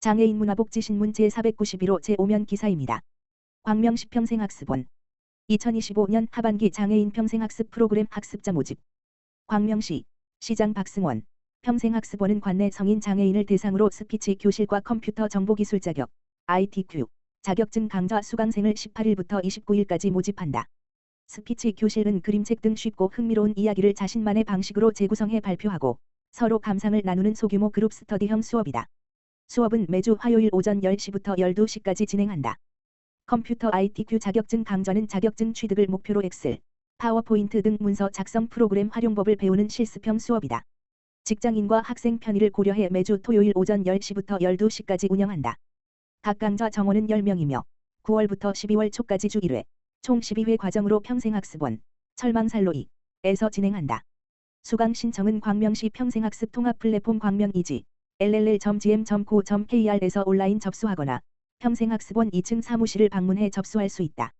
장애인 문화복지신문 제491호 제5면 기사입니다. 광명시 평생학습원 2025년 하반기 장애인 평생학습 프로그램 학습자 모집. 광명시 시장 박승원 평생학습원은 관내 성인 장애인을 대상으로 스피치 교실과 컴퓨터 정보기술 자격 ITQ 자격증 강좌 수강생을 18일부터 29일까지 모집한다. 스피치 교실은 그림책 등 쉽고 흥미로운 이야기를 자신만의 방식으로 재구성해 발표하고 서로 감상을 나누는 소규모 그룹 스터디형 수업이다. 수업은 매주 화요일 오전 10시부터 12시까지 진행한다. 컴퓨터 ITQ 자격증 강좌는 자격증 취득을 목표로 엑셀, 파워포인트 등 문서 작성 프로그램 활용법을 배우는 실습형 수업이다. 직장인과 학생 편의를 고려해 매주 토요일 오전 10시부터 12시까지 운영한다. 각 강좌 정원은 10명이며 9월부터 12월 초까지 주 1회, 총 12회 과정으로 평생학습원, 철망살로이에서 진행한다. 수강 신청은 광명시 평생학습 통합 플랫폼 광명이지 LLL.gm.co.kr에서 온라인 접수하거나 평생학습원 2층 사무실을 방문해 접수할 수 있다.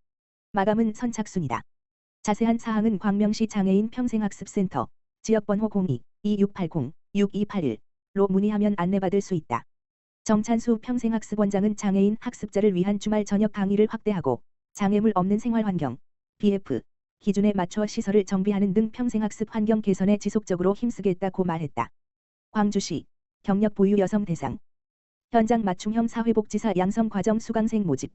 마감은 선착순이다. 자세한 사항은 광명시 장애인 평생학습센터 지역번호 02-2680-6281로 문의하면 안내받을 수 있다. 정찬수 평생학습원장은 장애인 학습자를 위한 주말 저녁 강의를 확대하고 장애물 없는 생활환경 BF 기준에 맞춰 시설을 정비하는 등 평생학습 환경 개선에 지속적으로 힘쓰겠다고 말했다. 광주시 경력 보유 여성 대상 현장 맞춤형 사회복지사 양성과정 수강생 모집.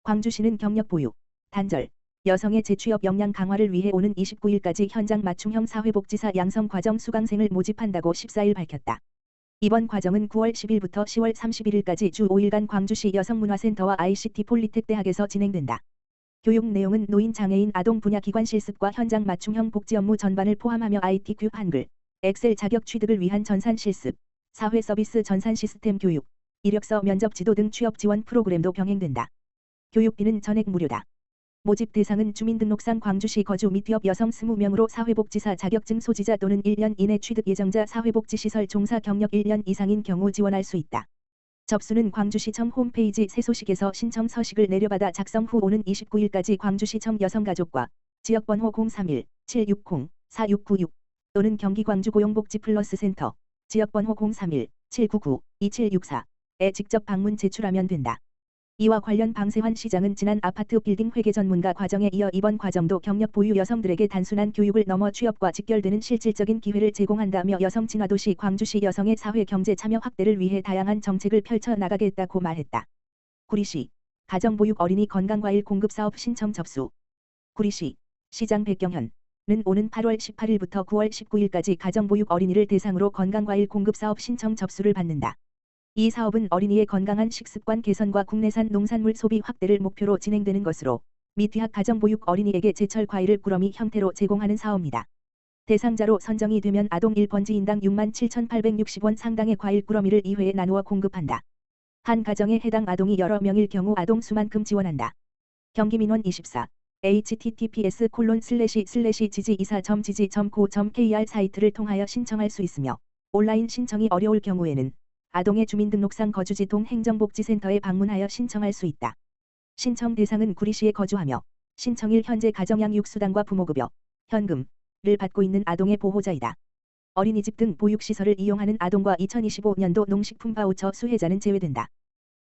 광주시는 경력 보유, 단절, 여성의 재취업 역량 강화를 위해 오는 29일까지 현장 맞춤형 사회복지사 양성과정 수강생을 모집한다고 14일 밝혔다. 이번 과정은 9월 10일부터 10월 31일까지 주 5일간 광주시 여성문화센터와 ICT 폴리텍대학에서 진행된다. 교육 내용은 노인 장애인 아동 분야 기관 실습과 현장 맞춤형 복지 업무 전반을 포함하며 ITQ 한글, 엑셀 자격 취득을 위한 전산 실습, 사회 서비스 전산 시스템 교육, 이력서 면접 지도 등 취업 지원 프로그램도 병행된다. 교육비는 전액 무료다. 모집 대상은 주민등록상 광주시 거주 및 기업 여성 20명으로 사회복지사 자격증 소지자 또는 1년 이내 취득 예정자 사회복지시설 종사 경력 1년 이상인 경우 지원할 수 있다. 접수는 광주시청 홈페이지 새소식에서 신청 서식을 내려받아 작성 후 오는 29일까지 광주시청 여성가족과 지역번호 031-760-4696 또는 경기 광주 고용복지 플러스 센터 지역번호 031-799-2764에 직접 방문 제출하면 된다. 이와 관련 방세환 시장은 지난 아파트 빌딩 회계 전문가 과정에 이어 이번 과정도 경력 보유 여성들에게 단순한 교육을 넘어 취업과 직결되는 실질적인 기회를 제공한다며 여성 친화도시 광주시 여성의 사회 경제 참여 확대를 위해 다양한 정책을 펼쳐 나가겠다고 말했다. 구리시 가정보육 어린이 건강과일 공급 사업 신청 접수. 구리시 시장 백경현은 오는 8월 18일부터 9월 19일까지 가정보육 어린이를 대상으로 건강과일 공급 사업 신청 접수를 받는다. 이 사업은 어린이의 건강한 식습관 개선과 국내산 농산물 소비 확대를 목표로 진행되는 것으로 미취학 가정보육 어린이에게 제철 과일을 꾸러미 형태로 제공하는 사업이다. 대상자로 선정이 되면 아동 1번지인당 67,860원 상당의 과일 꾸러미를 2회에 나누어 공급한다. 한 가정에 해당 아동이 여러 명일 경우 아동 수만큼 지원한다. 경기민원 24 https://지지이사.지지.co.kr 사이트를 통하여 신청할 수 있으며 온라인 신청이 어려울 경우에는 아동의 주민등록상 거주지 동행정복지센터에 방문하여 신청할 수 있다. 신청 대상은 구리시에 거주하며 신청일 현재 가정양육수당과 부모급여, 현금을 받고 있는 아동의 보호자이다. 어린이집 등 보육시설을 이용하는 아동과 2025년도 농식품 바우처 수혜자는 제외된다.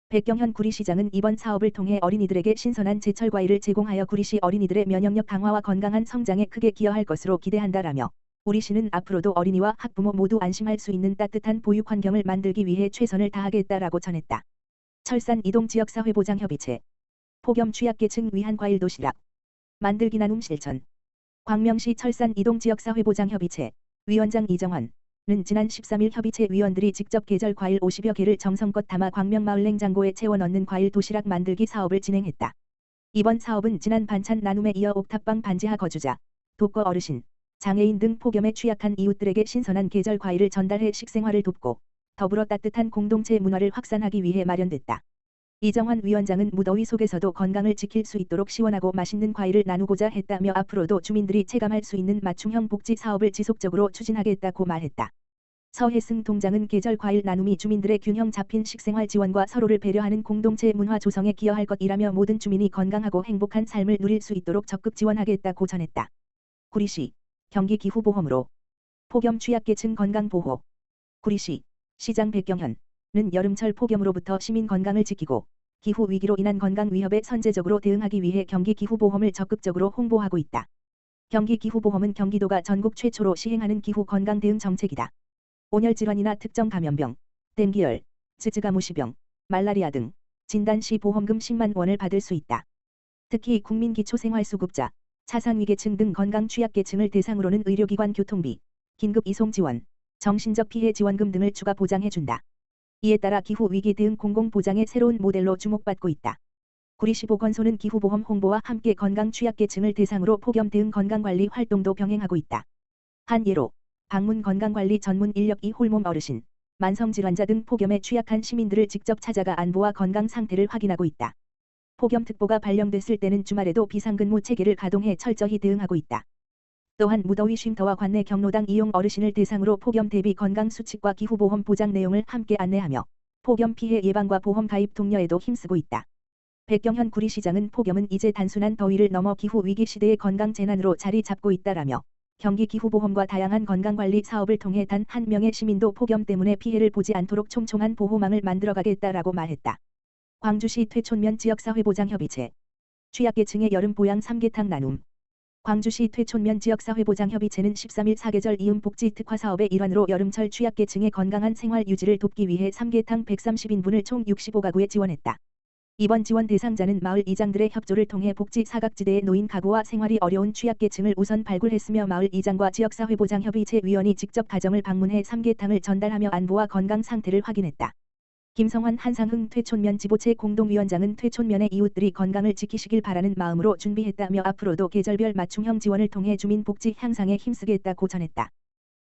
백경현 구리시장은 이번 사업을 통해 어린이들에게 신선한 제철 과일을 제공하여 구리시 어린이들의 면역력 강화와 건강한 성장에 크게 기여할 것으로 기대한다라며 구리시는 앞으로도 어린이와 학부모 모두 안심할 수 있는 따뜻한 보육 환경을 만들기 위해 최선을 다하겠다라고 전했다. 철산 이동지역사회보장협의체 폭염 취약계층 위한 과일 도시락 만들기 나눔 실천. 광명시 철산 이동지역사회보장협의체 위원장 이정환은 지난 13일 협의체 위원들이 직접 계절 과일 50여 개를 정성껏 담아 광명마을 냉장고에 채워 넣는 과일 도시락 만들기 사업을 진행했다. 이번 사업은 지난 반찬 나눔에 이어 옥탑방 반지하 거주자, 독거 어르신, 장애인 등 폭염에 취약한 이웃들에게 신선한 계절 과일을 전달해 식생활을 돕고 더불어 따뜻한 공동체 문화를 확산하기 위해 마련됐다. 이정환 위원장은 무더위 속에서도 건강을 지킬 수 있도록 시원하고 맛있는 과일을 나누고자 했다며 앞으로도 주민들이 체감할 수 있는 맞춤형 복지 사업을 지속적으로 추진하겠다고 말했다. 서혜승 동장은 계절 과일 나눔이 주민들의 균형 잡힌 식생활 지원과 서로를 배려하는 공동체 문화 조성에 기여할 것이라며 모든 주민이 건강하고 행복한 삶을 누릴 수 있도록 적극 지원하겠다고 전했다. 구리시 경기 기후보험으로 폭염 취약계층 건강보호. 구리시 시장 백경현 여름철 폭염으로부터 시민 건강을 지키고 기후 위기로 인한 건강 위협에 선제적으로 대응하기 위해 경기 기후보험을 적극적으로 홍보하고 있다. 경기 기후보험은 경기도가 전국 최초로 시행하는 기후 건강 대응 정책이다. 온열 질환이나 특정 감염병, 댐기열, 즈즈가무시병, 말라리아 등 진단 시 보험금 10만 원을 받을 수 있다. 특히 국민기초생활수급자, 차상위계층 등 건강 취약계층을 대상으로는 의료기관 교통비, 긴급 이송 지원, 정신적 피해 지원금 등을 추가 보장해준다. 이에 따라 기후위기 대응 공공보장의 새로운 모델로 주목받고 있다. 구리시 보건소는 기후보험 홍보와 함께 건강 취약계층을 대상으로 폭염 대응 건강관리 활동도 병행하고 있다. 한 예로 방문 건강관리 전문 인력 홀몸 어르신, 만성질환자 등 폭염에 취약한 시민들을 직접 찾아가 안부와 건강 상태를 확인하고 있다. 폭염특보가 발령됐을 때는 주말에도 비상근무 체계를 가동해 철저히 대응하고 있다. 또한 무더위 쉼터와 관내 경로당 이용 어르신을 대상으로 폭염 대비 건강 수칙과 기후보험 보장 내용을 함께 안내하며 폭염 피해 예방과 보험 가입 독려에도 힘쓰고 있다. 백경현 구리시장은 폭염은 이제 단순한 더위를 넘어 기후위기 시대의 건강재난으로 자리 잡고 있다라며 경기 기후보험과 다양한 건강관리 사업을 통해 단 한 명의 시민도 폭염 때문에 피해를 보지 않도록 촘촘한 보호망을 만들어가겠다라고 말했다. 광주시 퇴촌면 지역사회보장협의체 취약계층의 여름 보양 삼계탕 나눔. 광주시 퇴촌면 지역사회보장협의체는 13일 사계절 이음 복지 특화 사업의 일환으로 여름철 취약계층의 건강한 생활 유지를 돕기 위해 삼계탕 130인분을 총 65가구에 지원했다. 이번 지원 대상자는 마을 이장들의 협조를 통해 복지 사각지대에 놓인 가구와 생활이 어려운 취약계층을 우선 발굴했으며 마을 이장과 지역사회보장협의체 위원이 직접 가정을 방문해 삼계탕을 전달하며 안부와 건강 상태를 확인했다. 김성환 한상흥 퇴촌면 지보체 공동위원장은 퇴촌면의 이웃들이 건강을 지키시길 바라는 마음으로 준비했다며 앞으로도 계절별 맞춤형 지원을 통해 주민 복지 향상에 힘쓰겠다고 전했다.